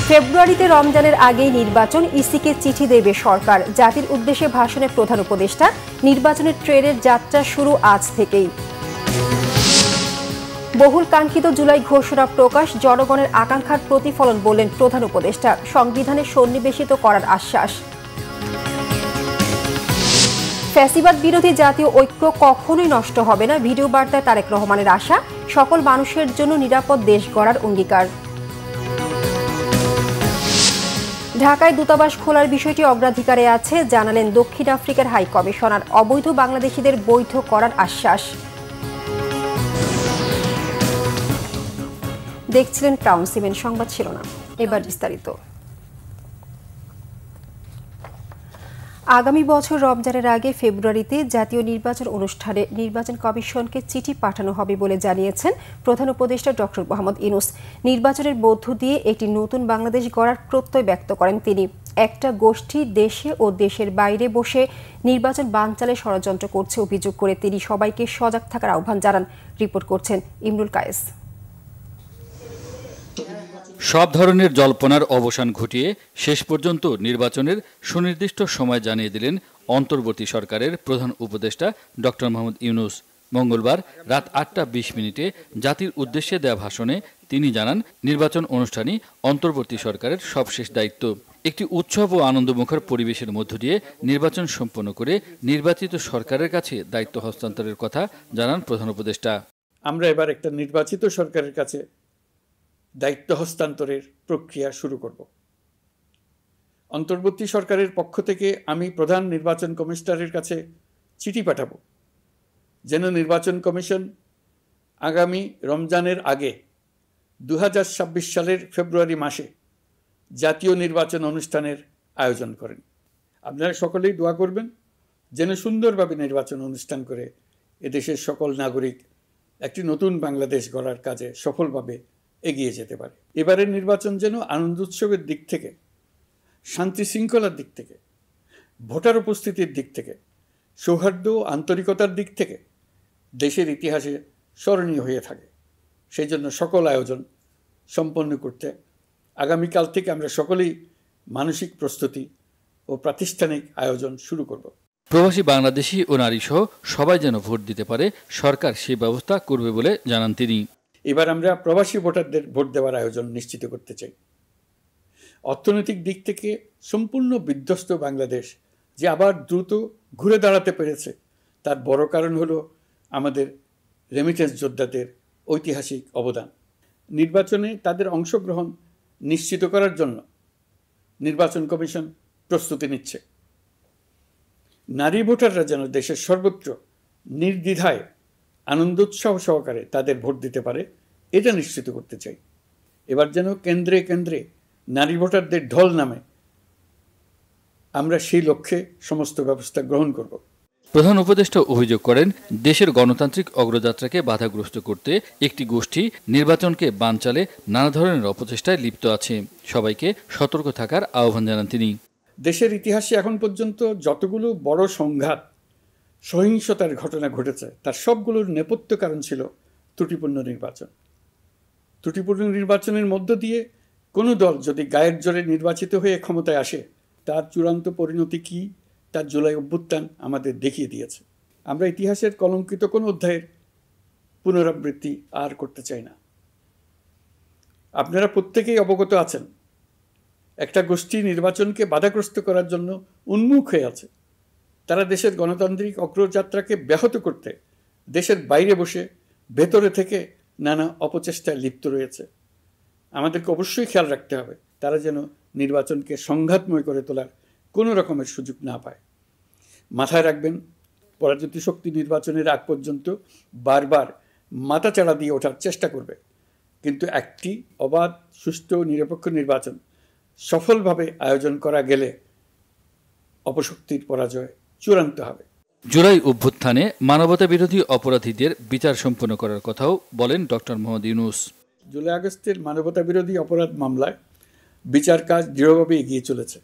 ফেব্রুয়ারিতে রমজানের আগেই নির্বাচন, ইসিকে চিঠি দেবে সরকার। জাতির উদ্দেশ্যে ভাষণে প্রধান উপদেষ্টা, নির্বাচনের ট্রেনের যাত্রা শুরু আজ থেকেই। বহুল কাঙ্ক্ষিত জুলাই ঘোষণা প্রকাশ, জনগণের আকাঙ্ক্ষার প্রতিফলন বললেন প্রধান উপদেষ্টা। সংবিধানে সন্নিবেশিত করার আশ্বাস। ফ্যাসিবাদ বিরোধী জাতীয় ঐক্য কখনোই নষ্ট হবে না, ভিডিও বার্তায় তারেক রহমানের আশা। সকল মানুষের জন্য নিরাপদ দেশ গড়ার অঙ্গীকার। ঢাকায় দূতাবাস খোলার বিষয়টি অগ্রাধিকারে আছে, জানালেন দক্ষিণ আফ্রিকার হাই কমিশনার। অবৈধ বাংলাদেশিদের বৈধ করার আশ্বাস। দেখছিলেন ক্রাউন সিমেন্ট সংবাদ শিরোনাম, এবার বিস্তারিত। আগামী বছর রমজানের আগে ফেব্রুয়ারিতে জাতীয় নির্বাচন অনুষ্ঠানে নির্বাচন কমিশনকে চিঠি পাঠানো হবে বলে জানিয়েছেন প্রধান উপদেষ্টা ডক্টর মোহাম্মদ ইউনূস। নির্বাচনের মধ্য দিয়ে একটি নতুন বাংলাদেশ গড়ার প্রত্যয় ব্যক্ত করেন তিনি। একটা গোষ্ঠী দেশে ও দেশের বাইরে বসে নির্বাচন বানচালে ষড়যন্ত্র করছে অভিযোগ করে তিনি সবাইকে সজাগ থাকার আহ্বান জানান। রিপোর্ট করছেন ইমরুল কায়েস। সব ধরনের জল্পনার অবসান ঘটিয়ে শেষ পর্যন্ত নির্বাচনের সুনির্দিষ্ট সময় জানিয়ে দিলেন অন্তর্বর্তী সরকারের প্রধান উপদেষ্টা ডক্টর মোহাম্মদ ইউনূস। মঙ্গলবার রাত 8:20 জাতির উদ্দেশ্যে দেয়া ভাষণে তিনি জানান, নির্বাচন অনুষ্ঠানই অন্তর্বর্তী সরকারের সবশেষ দায়িত্ব। একটি উৎসব ও আনন্দমুখর পরিবেশের মধ্য দিয়ে নির্বাচন সম্পন্ন করে নির্বাচিত সরকারের কাছে দায়িত্ব হস্তান্তরের কথা জানান প্রধান উপদেষ্টা। আমরা এবার একটা নির্বাচিত সরকারের কাছে দায়িত্ব হস্তান্তরের প্রক্রিয়া শুরু করব। অন্তর্বর্তী সরকারের পক্ষ থেকে আমি প্রধান নির্বাচন কমিশনারের কাছে চিঠি পাঠাব, যেন নির্বাচন কমিশন আগামী রমজানের আগে 2026 সালের ফেব্রুয়ারি মাসে জাতীয় নির্বাচন অনুষ্ঠানের আয়োজন করেন। আপনারা সকলেই দোয়া করবেন যেন সুন্দরভাবে নির্বাচন অনুষ্ঠান করে এদেশের সকল নাগরিক একটি নতুন বাংলাদেশ গড়ার কাজে সফলভাবে এগিয়ে যেতে পারে। এবারের নির্বাচন যেন আনন্দ উৎসবের দিক থেকে, শান্তি শৃঙ্খলার দিক থেকে, ভোটার উপস্থিতির দিক থেকে, সৌহার্দ্য ও আন্তরিকতার দিক থেকে দেশের ইতিহাসে স্মরণীয় হয়ে থাকে। সেই জন্য সকল আয়োজন সম্পন্ন করতে আগামীকাল থেকে আমরা সকলেই মানসিক প্রস্তুতি ও প্রাতিষ্ঠানিক আয়োজন শুরু করব। প্রবাসী বাংলাদেশি ও নারীসহ সবাই যেন ভোট দিতে পারে, সরকার সেই ব্যবস্থা করবে বলে জানান তিনি। এবার আমরা প্রবাসী ভোটারদের ভোট দেওয়ার আয়োজন নিশ্চিত করতে চাই। অর্থনৈতিক দিক থেকে সম্পূর্ণ বিধ্বস্ত বাংলাদেশ যে আবার দ্রুত ঘুরে দাঁড়াতে পেরেছে, তার বড় কারণ হলো আমাদের রেমিটেন্স যোদ্ধাদের ঐতিহাসিক অবদান। নির্বাচনে তাদের অংশগ্রহণ নিশ্চিত করার জন্য নির্বাচন কমিশন প্রস্তুতি নিচ্ছে। নারী ভোটাররা যেন দেশের সর্বত্র নির্দ্বিধায় আনন্দোৎসব সহকারে তাদের ভোট দিতে পারে, এটা নিশ্চিত করতে চাই। এবার যেন কেন্দ্রে কেন্দ্রে নারী ভোটারদের ঢল নামে, আমরা সেই লক্ষ্যে সমস্ত ব্যবস্থা গ্রহণ করব। প্রধান উপদেষ্টা অভিযোগ করেন, দেশের গণতান্ত্রিক অগ্রযাত্রাকে বাধাগ্রস্ত করতে একটি গোষ্ঠী নির্বাচনকে বানচালে নানা ধরনের অপচেষ্টায় লিপ্ত আছে। সবাইকে সতর্ক থাকার আহ্বান জানান তিনি। দেশের ইতিহাসে এখন পর্যন্ত যতগুলো বড় সংঘাত, সহিংসতার ঘটনা ঘটেছে, তার সবগুলোর নেপথ্য কারণ ছিল ত্রুটিপূর্ণ নির্বাচন। ত্রুটিপূর্ণ নির্বাচনের মধ্য দিয়ে কোনো দল যদি গায়ের জোরে নির্বাচিত হয়ে ক্ষমতায় আসে, তার চূড়ান্ত পরিণতি কী তার জুলাই অভ্যুত্থান আমাদের দেখিয়ে দিয়েছে। আমরা ইতিহাসের কলঙ্কিত কোনো অধ্যায়ের পুনরাবৃত্তি আর করতে চাই না। আপনারা প্রত্যেকেই অবগত আছেন, একটা গোষ্ঠী নির্বাচনকে বাধাগ্রস্ত করার জন্য উন্মুখ হয়ে আছে। তারা দেশের গণতান্ত্রিক অগ্রযাত্রাকে ব্যাহত করতে দেশের বাইরে বসে ভেতরে থেকে নানা অপচেষ্টায় লিপ্ত রয়েছে। আমাদেরকে অবশ্যই খেয়াল রাখতে হবে তারা যেন নির্বাচনকে সংঘাতময় করে তোলার কোনো রকমের সুযোগ না পায়। মাথায় রাখবেন, পরাজিত শক্তি নির্বাচনের আগ পর্যন্ত বারবার মাথাচাড়া দিয়ে ওঠার চেষ্টা করবে, কিন্তু একটি অবাধ, সুষ্ঠু, নিরপেক্ষ নির্বাচন সফলভাবে আয়োজন করা গেলে অপশক্তির পরাজয় চূড়ান্ত হবে। জুলাই অভ্যুত্থানে মানবতা বিরোধী অপরাধীদের বিচার সম্পন্ন করার কথাও বলেন ডক্টর মোহাম্মদ ইউনূস। জুলাই আগস্টের মানবতা বিরোধী অপরাধ মামলায় বিচার কাজ দৃঢ়ভাবে এগিয়ে চলেছে।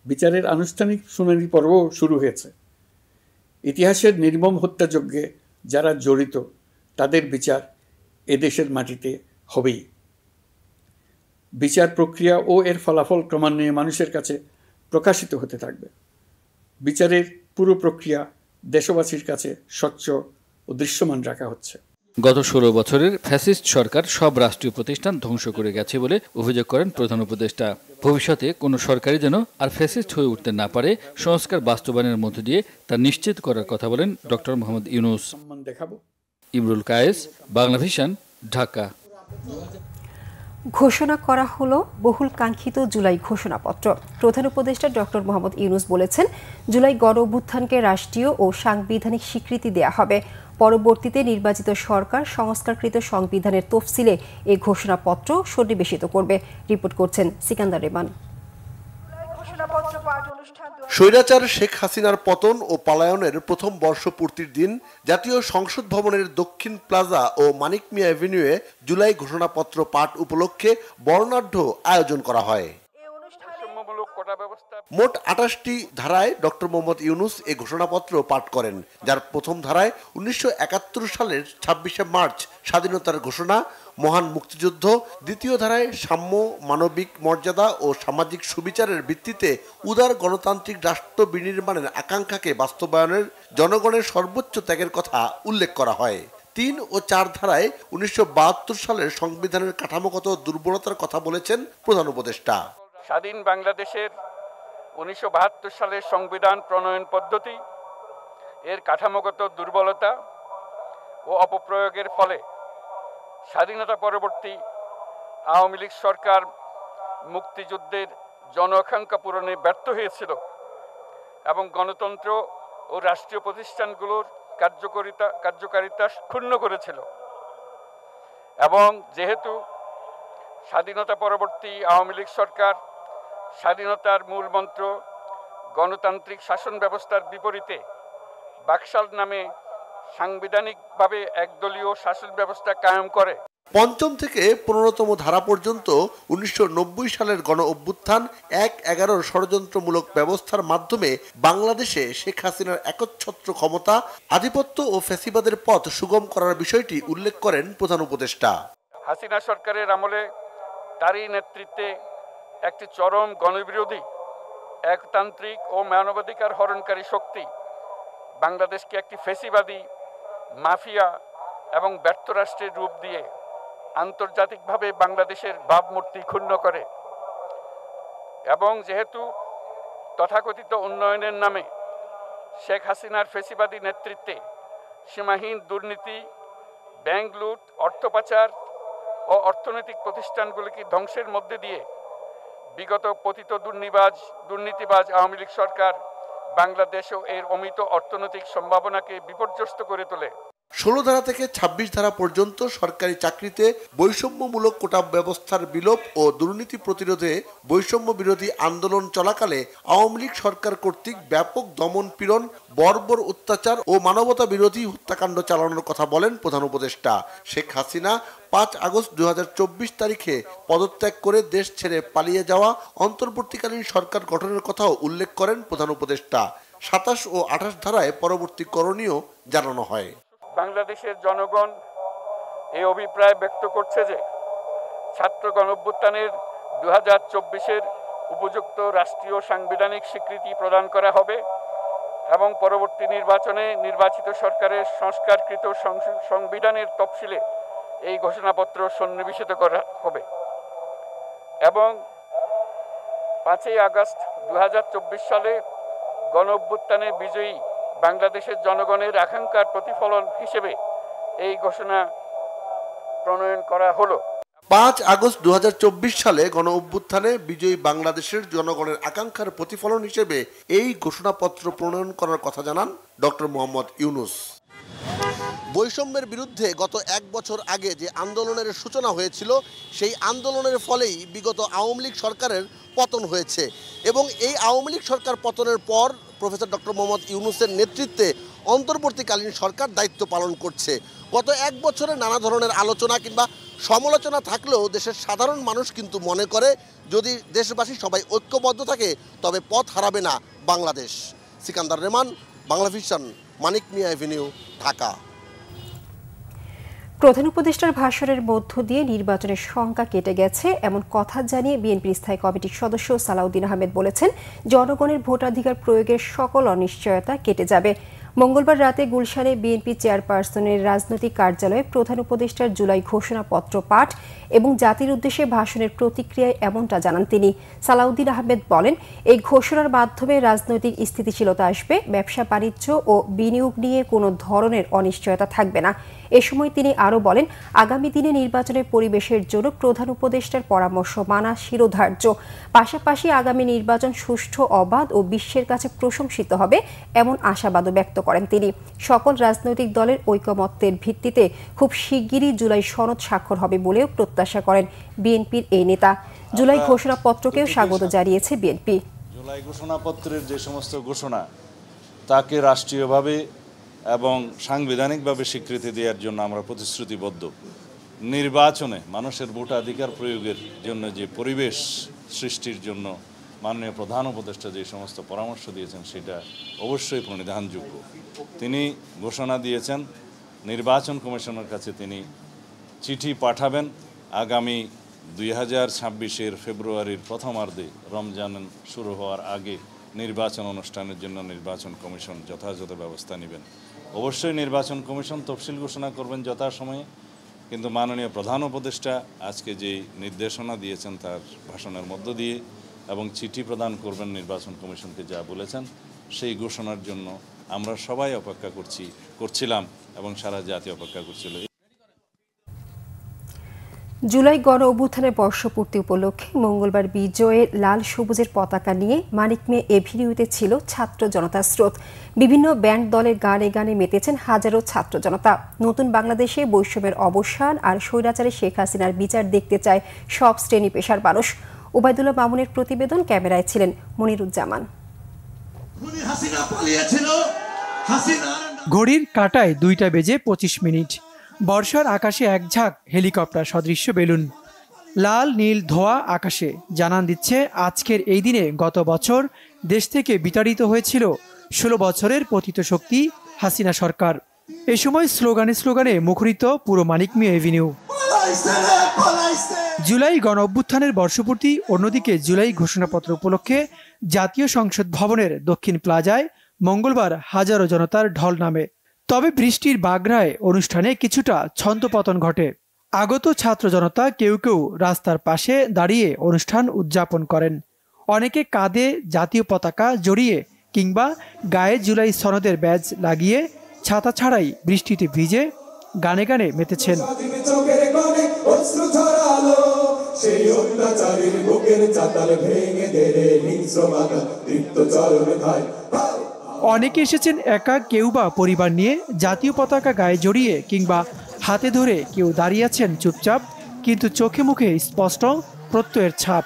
বিচারের আনুষ্ঠানিক শুনানি পর্বও শুরু হয়েছে। ইতিহাসের নির্মম হত্যাযজ্ঞে যারা জড়িত তাদের বিচার এদেশের মাটিতে হবেই। বিচার প্রক্রিয়া ও এর ফলাফল ক্রমান্বয়ে মানুষের কাছে প্রকাশিত হতে থাকবে। বিচারের পুরো প্রক্রিয়া দেশবাসীর কাছে স্বচ্ছ ও দৃশ্যমান রাখা হচ্ছে। গত 16 বছরের ফ্যাসিস্ট সরকার সব রাষ্ট্রীয় প্রতিষ্ঠান ধ্বংস করে গেছে বলে অভিযোগ করেন প্রধান উপদেষ্টা। ভবিষ্যতে কোনো সরকারই যেন আর ফ্যাসিস্ট হয়ে উঠতে না পারে, সংস্কার বাস্তবায়নের মধ্য দিয়ে তা নিশ্চিত করার কথা বলেন ডক্টর মোহাম্মদ ইউনূস। ইমরুল কায়েস, বাংলা ভিশন, ঢাকা। ঘোষণা করা হলো বহুল কাঙ্ক্ষিত জুলাই ঘোষণাপত্র। প্রধান উপদেষ্টা ডক্টর মোহাম্মদ ইউনূস বলেছেন, জুলাই গণ অভ্যুত্থানকে রাষ্ট্রীয় ও সাংবিধানিক স্বীকৃতি দেয়া হবে। পরবর্তীতে নির্বাচিত সরকার সংস্কারকৃত সংবিধানের তফসিলে এই ঘোষণাপত্র সন্নিবেশিত করবে। রিপোর্ট করছেন সিকান্দার রেমান। স্বৈরাচার শেখ হাসিনার পতন ও পলায়নের প্রথম বর্ষপূর্তির দিন জাতীয় সংসদ ভবনের দক্ষিণ প্লাজা ও মানিক মিয়া এভিনিউয়ে জুলাই ঘোষণাপত্র পাঠ উপলক্ষে বর্ণাঢ্য আয়োজন করা হয়। মোট 28টি ধারায় ডক্টর মোহাম্মদ ইউনূস এ ঘোষণাপত্র পাঠ করেন, যার প্রথম ধারায় 1971 সালের 26শে মার্চ স্বাধীনতার ঘোষণা, মহান মুক্তিযুদ্ধ, দ্বিতীয় ধারায় সাম্য, মানবিক মর্যাদা ও সামাজিক সুবিচারের ভিত্তিতে উদার গণতান্ত্রিক রাষ্ট্র বিনির্মাণের আকাঙ্ক্ষাকে বাস্তবায়নের জনগণের সর্বোচ্চ ত্যাগের কথা উল্লেখ করা হয়। 3 ও 4 ধারায় 1972 সালের সংবিধানের কাঠামোগত দুর্বলতার কথা বলেছেন প্রধান উপদেষ্টা। স্বাধীন বাংলাদেশের 1972 সালের সংবিধান প্রণয়ন পদ্ধতি এর কাঠামোগত দুর্বলতা ও অপপ্রয়োগের ফলে স্বাধীনতা পরবর্তী আওয়ামী লীগ সরকার মুক্তিযুদ্ধের জন আকাঙ্ক্ষা পূরণে ব্যর্থ হয়েছিল এবং গণতন্ত্র ও রাষ্ট্রীয় প্রতিষ্ঠানগুলোর কার্যকারিতা ক্ষুণ্ণ করেছিল। এবং যেহেতু স্বাধীনতা পরবর্তী আওয়ামী লীগ সরকার স্বাধীনতার মূল মন্ত্র গণতান্ত্রিক শাসন ব্যবস্থার বিপরীতে বাকশাল নামে সাংবিধানিকভাবে একদলীয় শাসন ব্যবস্থা কায়েম করে। 5ম থেকে 15তম ধারা পর্যন্ত 1990 সালের গণ অভ্যুত্থান 1-11 ষড়যন্ত্রমূলক ব্যবস্থার মাধ্যমে বাংলাদেশে শেখ হাসিনার একচ্ছত্র ক্ষমতা, আধিপত্য ও ফ্যাসিবাদের পথ সুগম করার বিষয়টি উল্লেখ করেন প্রধান উপদেষ্টা। হাসিনা সরকারের আমলে তারই নেতৃত্বে একটি চরম গণবিরোধী, একতান্ত্রিক ও মানবাধিকার হরণকারী শক্তি বাংলাদেশকে একটি ফ্যাসিবাদী, মাফিয়া এবং ব্যর্থ রাষ্ট্রের রূপ দিয়ে আন্তর্জাতিকভাবে বাংলাদেশের ভাবমূর্তি ক্ষুণ্ণ করে। এবং যেহেতু তথাকথিত উন্নয়নের নামে শেখ হাসিনার ফ্যাসিবাদী নেতৃত্বে সীমাহীন দুর্নীতি, ব্যাংক লুট, অর্থ পাচার ও অর্থনৈতিক প্রতিষ্ঠানগুলিকে ধ্বংসের মধ্যে দিয়ে বিগত পতিত দুর্নীতিবাজ আওয়ামী লীগ সরকার বাংলাদেশ ও এর অমিত অর্থনৈতিক সম্ভাবনাকে বিপর্যস্ত করে তোলে। 16 ধারা থেকে 26 ধারা পর্যন্ত সরকারি চাকরিতে বৈষম্যমূলক কোটা ব্যবস্থার বিলোপ ও দুর্নীতি প্রতিরোধে বৈষম্য বিরোধী আন্দোলন চলাকালে আওয়ামী লীগ সরকার কর্তৃক ব্যাপক দমন পীড়ন, বর্বর অত্যাচার ও মানবতা বিরোধী হত্যাকাণ্ড চালানোর কথা বলেন প্রধান উপদেষ্টা। শেখ হাসিনা 5 আগস্ট 2024 তারিখে পদত্যাগ করে দেশ ছেড়ে পালিয়ে যাওয়া অন্তর্বর্তীকালীন সরকার গঠনের কথাও উল্লেখ করেন প্রধান উপদেষ্টা। 27 ও 28 ধারায় পরবর্তী করণীয় জানানো হয়। বাংলাদেশের জনগণ এই অভিপ্রায় ব্যক্ত করছে যে ছাত্র গণঅভ্যুত্থানের 2024-এর উপযুক্ত রাষ্ট্রীয় সাংবিধানিক স্বীকৃতি প্রদান করা হবে এবং পরবর্তী নির্বাচনে নির্বাচিত সরকারের সংস্কারকৃত সংবিধানের তফসিলে এই ঘোষণাপত্র সন্নিবেশিত করা হবে এবং 5 আগস্ট 2024 সালে গণঅভ্যুত্থানে বিজয়ী বাংলাদেশের জনগণের আকাঙ্ক্ষার প্রতিফলন হিসেবে এই ঘোষণা প্রণয়ন করা হলো। 5 আগস্ট 2024 সালে গণ অভ্যুত্থানে বিজয়ী বাংলাদেশের জনগণের আকাঙ্ক্ষার প্রতিফলন হিসেবে এই ঘোষণাপত্র প্রণয়ন করার কথা জানান ডক্টর মোহাম্মদ ইউনূস। বৈষম্যের বিরুদ্ধে গত 1 বছর আগে যে আন্দোলনের সূচনা হয়েছিল, সেই আন্দোলনের ফলেই বিগত আওয়ামী লীগ সরকারের পতন হয়েছে এবং এই আওয়ামী লীগ সরকার পতনের পর প্রফেসর ডক্টর মোহাম্মদ ইউনূসের নেতৃত্বে অন্তর্বর্তীকালীন সরকার দায়িত্ব পালন করছে। গত 1 বছরে নানা ধরনের আলোচনা কিংবা সমালোচনা থাকলেও দেশের সাধারণ মানুষ কিন্তু মনে করে যদি দেশবাসী সবাই ঐক্যবদ্ধ থাকে তবে পথ হারাবে না বাংলাদেশ। সিকান্দার রেমান, বাংলা ভিশন, মানিক মিয়া এভিনিউ, ঢাকা। প্রধান উপদেষ্টার ভাষণের মধ্য দিয়ে নির্বাচনের শঙ্কা কেটে গেছে এমন কথা জানিয়ে বিএনপির স্থায়ী কমিটির সদস্য সালাউদ্দিন আহমেদ বলেছেন, জনগণের ভোটাধিকার প্রয়োগের সকল অনিশ্চয়তা কেটে যাবে। মঙ্গলবার রাতে গুলশানে বিএনপি চেয়ারপারসনের রাজনৈতিক কার্যালয়ে প্রধান উপদেষ্টার জুলাই ঘোষণাপত্র পাঠ এবং জাতির উদ্দেশ্যে ভাষণের প্রতিক্রিয়ায় এমনটা জানান তিনি। সালাউদ্দিন আহমেদ বলেন, এই ঘোষণার মাধ্যমে রাজনৈতিক স্থিতিশীলতা আসবে, ব্যবসা বাণিজ্য ও বিনিয়োগ নিয়ে কোনো ধরনের অনিশ্চয়তা থাকবে না। এ সময় তিনি আরও বলেন, আগামী দিনে নির্বাচনের পরিবেশের জন্য প্রধান উপদেষ্টার পরামর্শ মানা শিরোধার্য। পাশাপাশি আগামী নির্বাচন সুষ্ঠু, অবাধ ও বিশ্বের কাছে প্রশংসিত হবে এমন আশাবাদও ব্যক্ত করেন তিনি। সকল রাজনৈতিক দলের ঐকমত্যের ভিত্তিতে খুব শিগগিরই জুলাই সনদ স্বাক্ষর হবে বলেও প্রত্যাশা করেন বিএনপির এই নেতা। জুলাই ঘোষণাপত্রকেও স্বাগত জানিয়েছে বিএনপি। জুলাই ঘোষণাপত্রের যে সমস্ত ঘোষণা তাকে রাষ্ট্রীয়ভাবে এবং সাংবিধানিকভাবে স্বীকৃতি দেওয়ার জন্য আমরা প্রতিশ্রুতিবদ্ধ। নির্বাচনে মানুষের ভোটাধিকার প্রয়োগের জন্য যে পরিবেশ সৃষ্টির জন্য মাননীয় প্রধান উপদেষ্টা যে সমস্ত পরামর্শ দিয়েছেন সেটা অবশ্যই প্রণিধানযোগ্য। তিনি ঘোষণা দিয়েছেন নির্বাচন কমিশনের কাছে তিনি চিঠি পাঠাবেন আগামী 2026-এর ফেব্রুয়ারির প্রথমার্ধে রমজান শুরু হওয়ার আগে নির্বাচন অনুষ্ঠানের জন্য নির্বাচন কমিশন যথাযথ ব্যবস্থা নেবেন। অবশ্যই নির্বাচন কমিশন তফসিল ঘোষণা করবেন যথাসময়ে, কিন্তু মাননীয় প্রধান উপদেষ্টা আজকে যেই নির্দেশনা দিয়েছেন তার ভাষণের মধ্য দিয়ে এবং চিঠি প্রদান করবেন নির্বাচন কমিশনকে যা বলেছেন সেই ঘোষণার জন্য আমরা সবাই অপেক্ষা করছিলাম এবং সারা জাতি অপেক্ষা করছিল। জুলাই গণ অভ্যুত্থানের বর্ষপূর্তি উপলক্ষে মঙ্গলবার বিজয়ের লাল সবুজের পতাকা নিয়ে মানিক মিয়া এভিনিউতে ছিল ছাত্র জনতার স্রোত। বিভিন্ন ব্যান্ড দলের গানে গানে মেতেছেন হাজারো ছাত্র জনতা। নতুন বাংলাদেশে বৈষম্যের অবসান আর স্বৈরাচারী শেখ হাসিনার বিচার দেখতে চায় সব শ্রেণী পেশার মানুষ। ওবায়দুল্লাহ মামুনের প্রতিবেদন, ক্যামেরায় ছিলেন মনিরুজ্জামান। ঘড়ির কাঁটায় 2:25 বর্ষার আকাশে এক ঝাঁক হেলিকপ্টার সদৃশ্য বেলুন। লাল নীল ধোয়া আকাশে জানান দিচ্ছে আজকের এই দিনে গত বছর দেশ থেকে বিতাড়িত হয়েছিল 16 বছরের পতিত শক্তি হাসিনা সরকার। এ সময় স্লোগানে স্লোগানে মুখরিত পুরো মানিক মিয়া এভিনিউ। জুলাই গণ অভ্যুত্থানের বর্ষপূর্তি, অন্যদিকে জুলাই ঘোষণাপত্র উপলক্ষে জাতীয় সংসদ ভবনের দক্ষিণ প্লাজায় মঙ্গলবার হাজারো জনতার ঢল নামে। তবে বৃষ্টির বাগড়ায় অনুষ্ঠানে কিছুটা ছন্দপতন ঘটে। আগত ছাত্র জনতা কেউ কেউ রাস্তার পাশে দাঁড়িয়ে অনুষ্ঠান উদযাপন করেন। অনেকে কাঁধে জাতীয় পতাকা জড়িয়ে কিংবা গায়ে জুলাই সনদের ব্যাজ লাগিয়ে ছাতা ছাড়াই বৃষ্টিতে ভিজে গানে গানে মেতেছেন। অনেকে এসেছেন একা, কেউ বা পরিবার নিয়ে জাতীয় পতাকা গায়ে জড়িয়ে কিংবা হাতে ধরে, কেউ দাঁড়িয়ে আছেন চুপচাপ, কিন্তু চোখে মুখে স্পষ্ট প্রত্যয়ের ছাপ।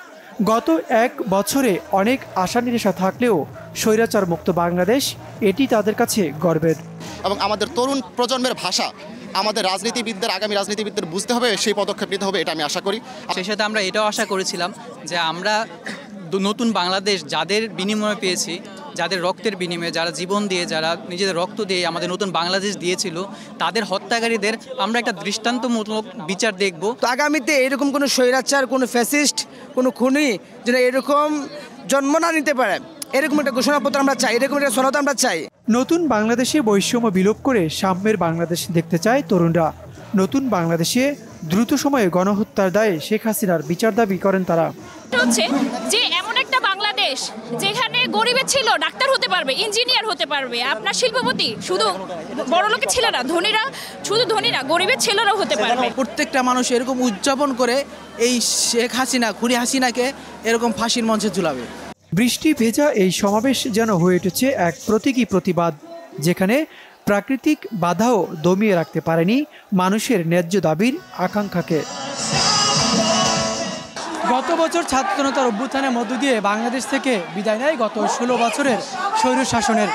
গত 1 বছরে অনেক আশা নিরাশা থাকলেও স্বৈরাচার মুক্ত বাংলাদেশ, এটি তাদের কাছে গর্বের। এবং আমাদের তরুণ প্রজন্মের ভাষা আমাদের রাজনীতিবিদদের, আগামী রাজনীতিবিদদের বুঝতে হবে, সেই পদক্ষেপ নিতে হবে, এটা আমি আশা করি। সেই সাথে আমরা এটাও আশা করেছিলাম যে আমরা নতুন বাংলাদেশ যাদের বিনিময়ে পেয়েছি, যাদের রক্তের বিনিময়ে, যারা জীবন দিয়ে, যারা নিজেদের রক্ত দিয়ে আমাদের নতুন বাংলাদেশ দিয়েছিল, তাদের হত্যাকারীদের আমরা একটা দৃষ্টান্তমূলক বিচার দেখব। তো আগামীতে এরকম কোনো স্বৈরাচার, কোনো ফ্যাসিস্ট, কোনো খুনি যেন এরকম জন্ম না নিতে পারে, এরকম একটা ঘোষণাপত্র আমরা চাই, এরকম একটা সনদ আমরা চাই। নতুন বাংলাদেশে বৈষম্য বিলোপ করে সাম্যের বাংলাদেশ দেখতে চায় তরুণরা। নতুন বাংলাদেশে দ্রুত সময়ে গণহত্যার দায়ে শেখ হাসিনার বিচার দাবি করেন তারা। হচ্ছে যে এমন একটা বাংলাদেশ যেখানে গরিবের ছিল ডাক্তার হতে পারবে, ইঞ্জিনিয়ার হতে পারবে, আপনার শিল্পপতি, শুধু বড়লোকের ছেলেরা, ধনীরা, শুধু ধনীরা, গরিবের ছেলেরাও হতে পারবে। প্রত্যেকটা মানুষ এরকম উদযাপন করে এই শেখ হাসিনা, খুনি হাসিনাকে এরকম ফাঁসির মঞ্চে ঝুলাবে। বৃষ্টি ভেজা এই সমাবেশ যেন হয়ে উঠেছে এক প্রতীকী প্রতিবাদ, যেখানে প্রাকৃতিক বাধাও দমিয়ে রাখতে পারেনি মানুষের ন্যায্য দাবির আকাঙ্ক্ষাকে। গত বছর ছাত্র জনতার অভ্যুত্থানের মধ্য দিয়ে বাংলাদেশ থেকে বিদায় নেয় গত 16 বছরের স্বৈর শাসনের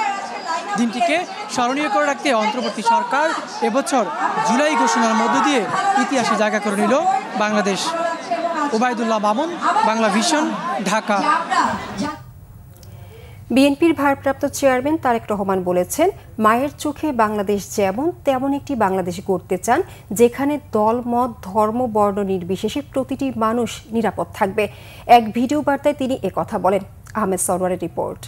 দিনটিকে স্মরণীয় করে রাখতে অন্তর্বর্তী সরকার এবছর জুলাই ঘোষণার মধ্য দিয়ে ইতিহাসে জায়গা করে নিল বাংলাদেশ। ওবায়দুল্লাহ মামুন, বাংলা ভিশন, ঢাকা। বিএনপির ভারপ্রাপ্ত চেয়ারম্যান তারেক রহমান বলেছেন, মায়ের চোখে বাংলাদেশ যেমন তেমন একটি বাংলাদেশ গড়তে চান, যেখানে দল মত ধর্ম বর্ণ নির্বিশেষে প্রতিটি মানুষ নিরাপদ থাকবে। এক ভিডিও বার্তায় তিনি একথা বলেন। আহমেদ সরওয়ারের রিপোর্ট।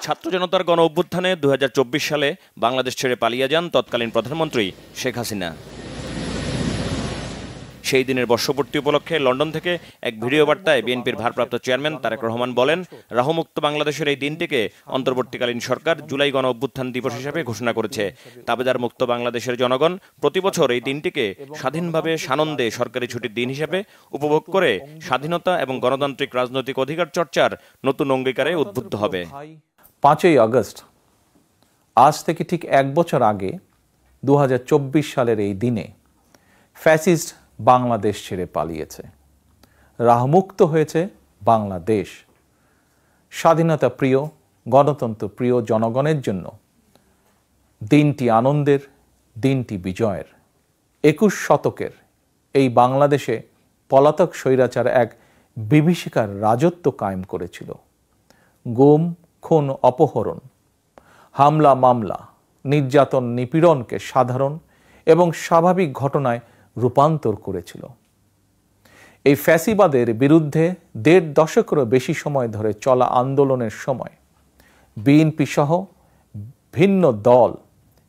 ছাত্র জনতার গণ অভ্যুত্থানে 2024 সালে বাংলাদেশ ছেড়ে পালিয়ে যান তৎকালীন প্রধানমন্ত্রী শেখ হাসিনা। সেই দিনের বর্ষপূর্তি উপলক্ষে লন্ডন থেকে এক ভিডিও বার্তায় বিএনপির ভারপ্রাপ্ত চেয়ারম্যান তারেক রহমান বলেন, রাহুমুক্ত বাংলাদেশের এই দিনটিকে অন্তর্বর্তীকালীন সরকার জুলাই গণ অভ্যুত্থান দিবস হিসেবে ঘোষণা করেছে। দাবিদার মুক্ত বাংলাদেশের জনগণ প্রতি বছর এই দিনটিকে স্বাধীনভাবে সানন্দে সরকারি ছুটির দিন হিসেবে উপভোগ করে স্বাধীনতা এবং গণতান্ত্রিক রাজনৈতিক অধিকার চর্চার নতুন অঙ্গীকারে উদ্বুদ্ধ হবে। 5ই আগস্ট, আজ থেকে ঠিক 1 বছর আগে 2024 সালের এই দিনে ফ্যাসিস্ট বাংলাদেশ ছেড়ে পালিয়েছে। রাহমুক্ত হয়েছে বাংলাদেশ। স্বাধীনতা প্রিয়, গণতন্ত্র প্রিয় জনগণের জন্য দিনটি আনন্দের, দিনটি বিজয়ের। 21 শতকের এই বাংলাদেশে পলাতক স্বৈরাচার এক বিভীষিকার রাজত্ব কায়েম করেছিল। গুম, খুন, অপহরণ, হামলা, মামলা, নির্যাতন, নিপীড়নকে সাধারণ এবং স্বাভাবিক ঘটনায় রূপান্তর করেছিল। এই ফ্যাসিবাদের বিরুদ্ধে 1.5 দশকেরও বেশি সময় ধরে চলা আন্দোলনের সময় বিএনপি সহ ভিন্ন দল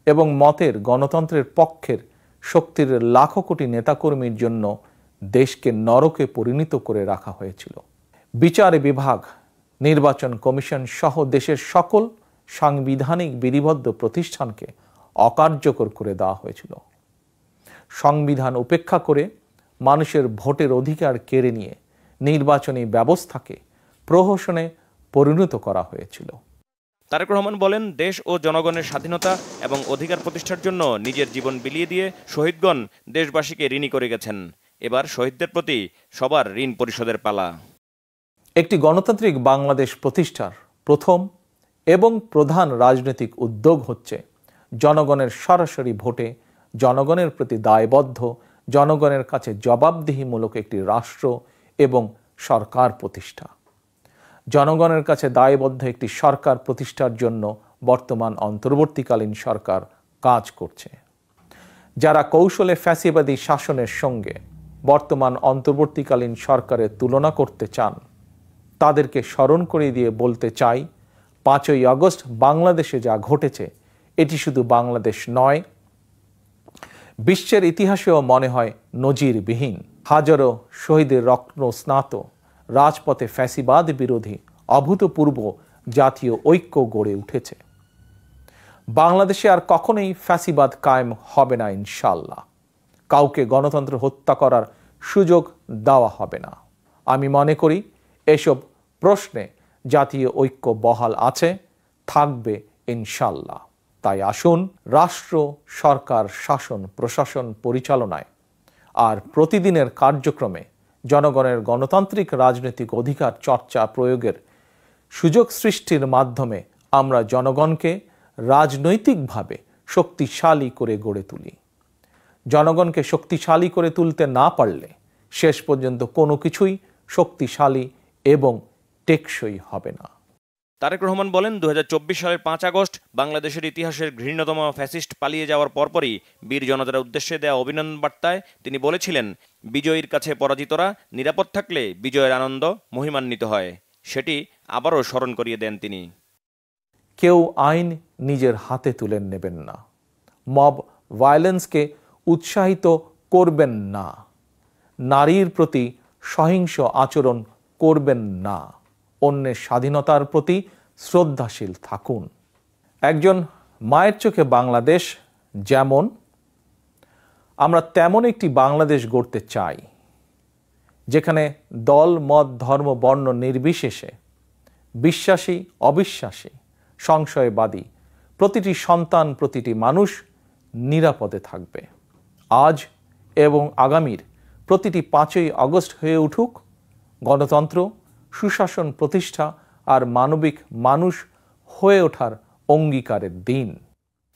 এবং মতের গণতন্ত্রের পক্ষের শক্তির লাখো কোটি নেতাকর্মীর জন্য দেশকে নরকে পরিণত করে রাখা হয়েছিল। বিচার বিভাগ, নির্বাচন কমিশন সহ দেশের সকল সাংবিধানিক বিধিবদ্ধ প্রতিষ্ঠানকে অকার্যকর করে দেওয়া হয়েছিল। সংবিধান উপেক্ষা করে মানুষের ভোটের অধিকার কেড়ে নিয়ে নির্বাচনী ব্যবস্থাকে প্রহসনে পরিণত করা হয়েছিল। তারেক রহমান বলেন, দেশ ও জনগণের স্বাধীনতা এবং অধিকার প্রতিষ্ঠার জন্য নিজের জীবন বিলিয়ে দিয়ে শহীদগণ দেশবাসীকে ঋণী করে গেছেন। এবার শহীদদের প্রতি সবার ঋণ পরিশোধের পালা। একটি গণতান্ত্রিক বাংলাদেশ প্রতিষ্ঠার প্রথম এবং প্রধান রাজনৈতিক উদ্যোগ হচ্ছে জনগণের সরাসরি ভোটে জনগণের প্রতি দায়বদ্ধ, জনগণের কাছে জবাবদিহিমূলক একটি রাষ্ট্র এবং সরকার প্রতিষ্ঠা। জনগণের কাছে দায়বদ্ধ একটি সরকার প্রতিষ্ঠার জন্য বর্তমান অন্তর্বর্তীকালীন সরকার কাজ করছে। যারা কৌশলে ফ্যাসিবাদী শাসনের সঙ্গে বর্তমান অন্তর্বর্তীকালীন সরকারের তুলনা করতে চান, তাদেরকে স্মরণ করিয়ে দিয়ে বলতে চাই, 5ই আগস্ট বাংলাদেশে যা ঘটেছে এটি শুধু বাংলাদেশ নয়, বিশ্বের ইতিহাসেও মনে হয় নজিরবিহীন। হাজারো শহীদের রক্ত স্নাত রাজপথে ফ্যাসিবাদ বিরোধী অভূতপূর্ব জাতীয় ঐক্য গড়ে উঠেছে। বাংলাদেশে আর কখনোই ফ্যাসিবাদ কায়েম হবে না ইনশাল্লাহ। কাউকে গণতন্ত্র হত্যা করার সুযোগ দেওয়া হবে না। আমি মনে করি এসব প্রশ্নে জাতীয় ঐক্য বহাল আছে, থাকবে ইনশাল্লাহ। তাই আসুন রাষ্ট্র, সরকার, শাসন, প্রশাসন পরিচালনায় আর প্রতিদিনের কার্যক্রমে জনগণের গণতান্ত্রিক রাজনৈতিক অধিকার চর্চা প্রয়োগের সুযোগ সৃষ্টির মাধ্যমে আমরা জনগণকে রাজনৈতিকভাবে শক্তিশালী করে গড়ে তুলি। জনগণকে শক্তিশালী করে তুলতে না পারলে শেষ পর্যন্ত কোনো কিছুই শক্তিশালী এবং টেকসই হবে না। তারেক রহমান বলেন, 2024 সালের 5 আগস্ট বাংলাদেশের ইতিহাসের ঘৃণ্যতম ফ্যাসিস্ট পালিয়ে যাওয়ার পরপরই বীর জনতার উদ্দেশ্যে দেওয়া অভিনন্দন বার্তায় তিনি বলেছিলেন, বিজয়ীর কাছে পরাজিতরা নিরাপদ থাকলে বিজয়ের আনন্দ মহিমান্বিত হয়। সেটি আবারও স্মরণ করিয়ে দেন তিনি। কেউ আইন নিজের হাতে তুলে নেবেন না, মব ভায়োলেন্সকে উৎসাহিত করবেন না, নারীর প্রতি সহিংস আচরণ করবেন না, অন্যের স্বাধীনতার প্রতি শ্রদ্ধাশীল থাকুন। একজন মায়ের চোখে বাংলাদেশ যেমন, আমরা তেমন একটি বাংলাদেশ গড়তে চাই, যেখানে দল, মত, ধর্ম, বর্ণ নির্বিশেষে বিশ্বাসী, অবিশ্বাসী, সংশয়বাদী প্রতিটি সন্তান, প্রতিটি মানুষ নিরাপদে থাকবে। আজ এবং আগামীর প্রতিটি 5ই আগস্ট হয়ে উঠুক গণতন্ত্র, সুশাসন প্রতিষ্ঠা আর মানবিক মানুষ হয়ে ওঠার অঙ্গীকারের দিন।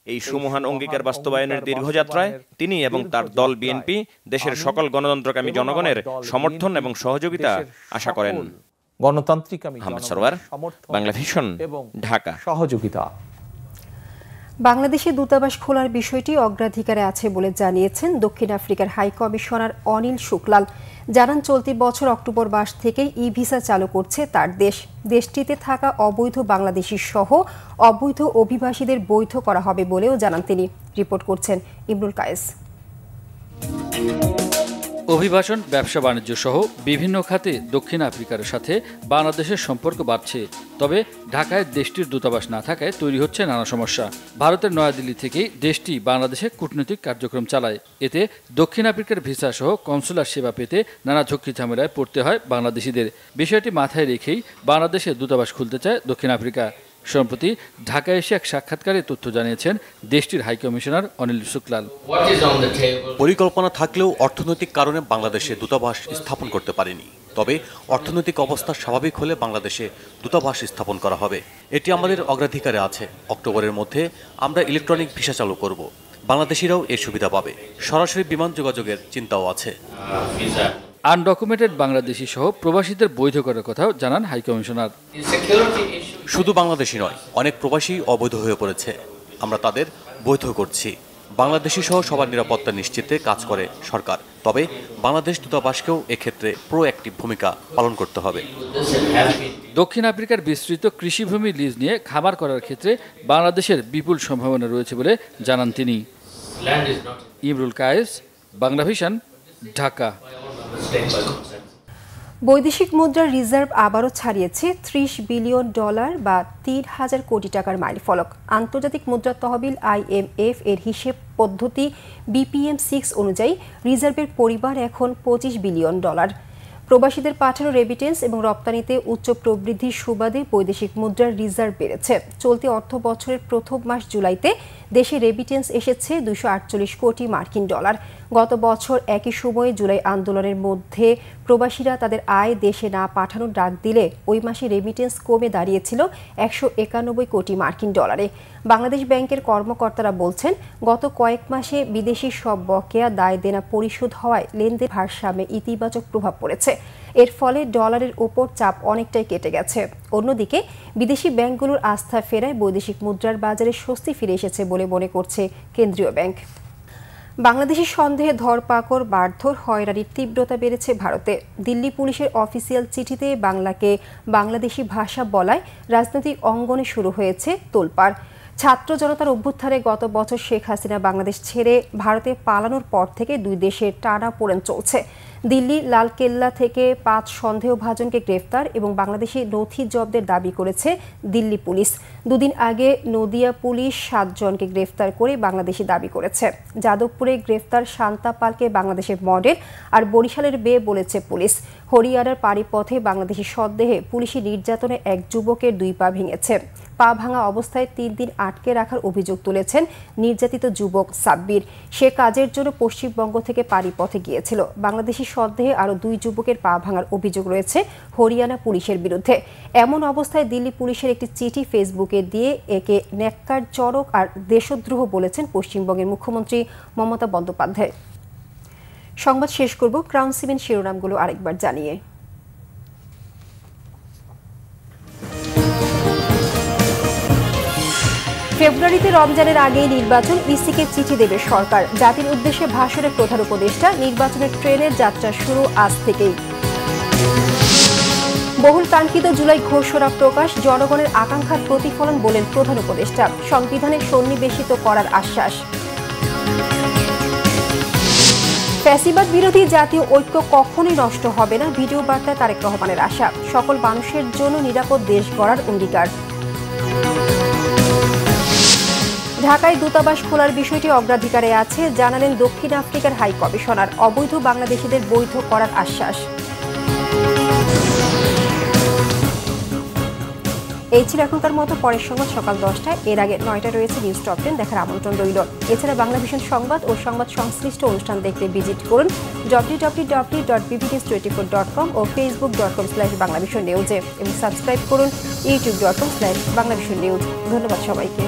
এই সুমহান অঙ্গীকার বাস্তবায়নের দীর্ঘযাত্রায় তিনি এবং তার দল বিএনপি দেশের সকল গণতন্ত্রকামী জনগণের সমর্থন এবং সহযোগিতা আশা করেন। গণতান্ত্রিকামী আহমেদ সরওয়ার, বাংলা ভিশন, এবং ঢাকা। সহযোগিতা। বাংলাদেশে দূতাবাস খোলার বিষয়টি অগ্রাধিকারে আছে বলে জানিয়েছেন দক্ষিণ আফ্রিকার হাই কমিশনার অনিল শুক্লাল। জানান, চলতি বছর অক্টোবর মাস থেকেই ই ভিসা চালু করছে তার দেশ। দেশটিতে থাকা অবৈধ বাংলাদেশি সহ অবৈধ অভিবাসীদের বৈধ করা হবে বলেও জানান তিনি। রিপোর্ট করছেন ইমরুল কায়েস। অভিবাসন, ব্যবসা বাণিজ্য সহ বিভিন্ন খাতে দক্ষিণ আফ্রিকার সাথে বাংলাদেশের সম্পর্ক বাড়ছে। তবে ঢাকায় দেশটির দূতাবাস না থাকায় তৈরি হচ্ছে নানা সমস্যা। ভারতের নয়াদিল্লি থেকেই দেশটি বাংলাদেশে কূটনৈতিক কার্যক্রম চালায়। এতে দক্ষিণ আফ্রিকার ভিসা সহ কনসুলার সেবা পেতে নানা ঝক্কি ঝামেলায় পড়তে হয় বাংলাদেশিদের। বিষয়টি মাথায় রেখেই বাংলাদেশে দূতাবাস খুলতে চায় দক্ষিণ আফ্রিকা। সম্প্রতি ঢাকায় এসে এক সাক্ষাৎকারে তথ্য জানিয়েছেন দেশটির হাই কমিশনার অনিল শুক্লাল। পরিকল্পনা থাকলেও অর্থনৈতিক কারণে বাংলাদেশে দূতাবাস স্থাপন করতে পারেনি। তবে অর্থনৈতিক অবস্থা স্বাভাবিক হলে বাংলাদেশে দূতাবাস স্থাপন করা হবে। এটি আমাদের অগ্রাধিকারে আছে। অক্টোবরের মধ্যে আমরা ইলেকট্রনিক ভিসা চালু করব। বাংলাদেশিরাও এর সুবিধা পাবে। সরাসরি বিমান যোগাযোগের চিন্তাও আছে। আনডকুমেন্টেড বাংলাদেশি সহ প্রবাসীদের বৈধ করার কথাও জানান হাই কমিশনার। শুধু বাংলাদেশি নয়, অনেক প্রবাসী অবৈধ হয়ে পড়েছে। আমরা তাদের বৈধ করছি। বাংলাদেশি সহ সবার নিরাপত্তা নিশ্চিতে কাজ করে সরকার। তবে বাংলাদেশ দূতাবাসকেও এক্ষেত্রে প্রোঅ্যাক্টিভ ভূমিকা পালন করতে হবে। দক্ষিণ আফ্রিকার বিস্তৃত কৃষিভূমি লিজ নিয়ে খামার করার ক্ষেত্রে বাংলাদেশের বিপুল সম্ভাবনা রয়েছে বলে জানান তিনি। ইমরুল কায়েস, বাংলা ভিশন, ঢাকা। বৈদেশিক মুদ্রার রিজার্ভ আবারও ছাড়িয়েছে $30 বিলিয়ন বা ৩,০০০ কোটি টাকার মাইলফলক। আন্তর্জাতিক মুদ্রা তহবিল IMF এর হিসেব পদ্ধতি BPM6 অনুযায়ী রিজার্ভের পরিমাণ এখন $25 বিলিয়ন। প্রবাসীদের পাঠানো রেমিটেন্স এবং রপ্তানিতে উচ্চ প্রবৃদ্ধির সুবাদে বৈদেশিক মুদ্রার রিজার্ভ বেড়েছে। চলতি অর্থ বছরের প্রথম মাস জুলাইতে দেশে রেমিটেন্স এসেছে $248 কোটি মার্কিন। গত বছর একই সময়ে জুলাই আন্দোলনের মধ্যে প্রবাসীরা তাদের আয় দেশে না পাঠানোর ডাক দিলে ওই মাসে রেমিটেন্স কমে দাঁড়িয়েছিল $191 কোটি মার্কিন। বাংলাদেশ ব্যাংকের কর্মকর্তারা বলছেন, গত কয়েক মাসে বিদেশি সব বকেয়া দায় দেনা পরিশোধ হওয়ায় লেনদেন ভারসাম্যে ইতিবাচক প্রভাব পড়েছে। এর ফলে ডলারের ওপর চাপ অনেকটাই কেটে গেছে। অন্যদিকে বিদেশি ব্যাংকগুলোর আস্থা ফেরায় বৈদেশিক মুদ্রার বাজারে স্বস্তি ফিরে এসেছে বলে মনে করছে কেন্দ্রীয় ব্যাংক। বাংলাদেশি সন্দেহে ধরপাকড়, মারধর, হয়রানির তীব্রতা বেড়েছে ভারতে। দিল্লি পুলিশের অফিসিয়াল চিঠিতে বাংলাকে বাংলাদেশি ভাষা বলায় রাজনৈতিক অঙ্গনে শুরু হয়েছে তোলপাড়। ছাত্র জনতার অভ্যুত্থানে গত বছর শেখ হাসিনা বাংলাদেশ ছেড়ে ভারতে পালানোর পর থেকে দুই দেশের টানাপোড়েন চলছে। দিল্লি লালকেল্লা থেকে 5 সন্দেহভাজনকে গ্রেফতার এবং বাংলাদেশি নথি জব্দের দাবি করেছে দিল্লি পুলিশ। দুদিন আগে নদিয়া পুলিশ 7 জনকে গ্রেফতার করে বাংলাদেশি দাবি করেছে। যাদবপুরে গ্রেফতার শান্তা পালকে বাংলাদেশের মডেল আর বরিশালের মেয়ে বলেছে পুলিশ। হরিয়ানার পারিপথে বাংলাদেশি সন্দেহে পুলিশি নির্যাতনে এক যুবকের 2 পা ভেঙেছে। পা ভাঙা অবস্থায় 3 দিন আটকে রাখার অভিযোগ তুলেছেন নির্যাতিত যুবক সাব্বির। সে কাজের জন্য পশ্চিমবঙ্গ থেকে পারিপথে গিয়েছিল। বাংলাদেশি সন্দেহে আরও 2 যুবকের পা ভাঙার অভিযোগ রয়েছে হরিয়ানা পুলিশের বিরুদ্ধে। এমন অবস্থায় দিল্লি পুলিশের একটি চিঠি ফেসবুকে দিয়ে একে ন্যাক্কারজনক আর দেশদ্রোহ বলেছেন পশ্চিমবঙ্গের মুখ্যমন্ত্রী মমতা বন্দ্যোপাধ্যায়। সংবাদ শেষ করব ক্রাউন সিমেন্ট শিরোনামগুলো আরেকবার জানিয়ে। ফেব্রুয়ারিতে রমজানের আগেই নির্বাচন, ইসিকে চিঠি দেবে সরকার। জাতির উদ্দেশ্যে ভাষণে প্রধান উপদেষ্টা, নির্বাচনের ট্রেনের যাত্রা শুরু আজ থেকেই। বহুল কাঙ্ক্ষিত জুলাই ঘোষণা প্রকাশ, জনগণের আকাঙ্ক্ষার প্রতিফলন বলেন প্রধান উপদেষ্টা। সংবিধানে সন্নিবেশিত করার আশ্বাস। ফ্যাসিবাদ বিরোধী জাতীয় ঐক্য কখনোই নষ্ট হবে না, ভিডিও বার্তায় তারেক রহমানের আশা। সকল মানুষের জন্য নিরাপদ দেশ গড়ার অঙ্গীকার। ঢাকায় দূতাবাস খোলার বিষয়টি অগ্রাধিকারে আছে, জানালেন দক্ষিণ আফ্রিকার হাই কমিশনার। অবৈধ বাংলাদেশিদের বৈধ করার আশ্বাস। এই ছিল এখনকার মতো। পরের সংবাদ সকাল 10টায়, এর আগে 9টায় রয়েছে নিউজ টপ 10 দেখার আমন্ত্রণ রইল। এছাড়া বাংলা ভিশন সংবাদ ও সংবাদ সংশ্লিষ্ট অনুষ্ঠান দেখতে ভিজিট করুন www.bbts24.com ও facebook.com/banglavisionnews এবং সাবস্ক্রাইব করুন youtube.com/banglavisionnews। ধন্যবাদ সবাইকে।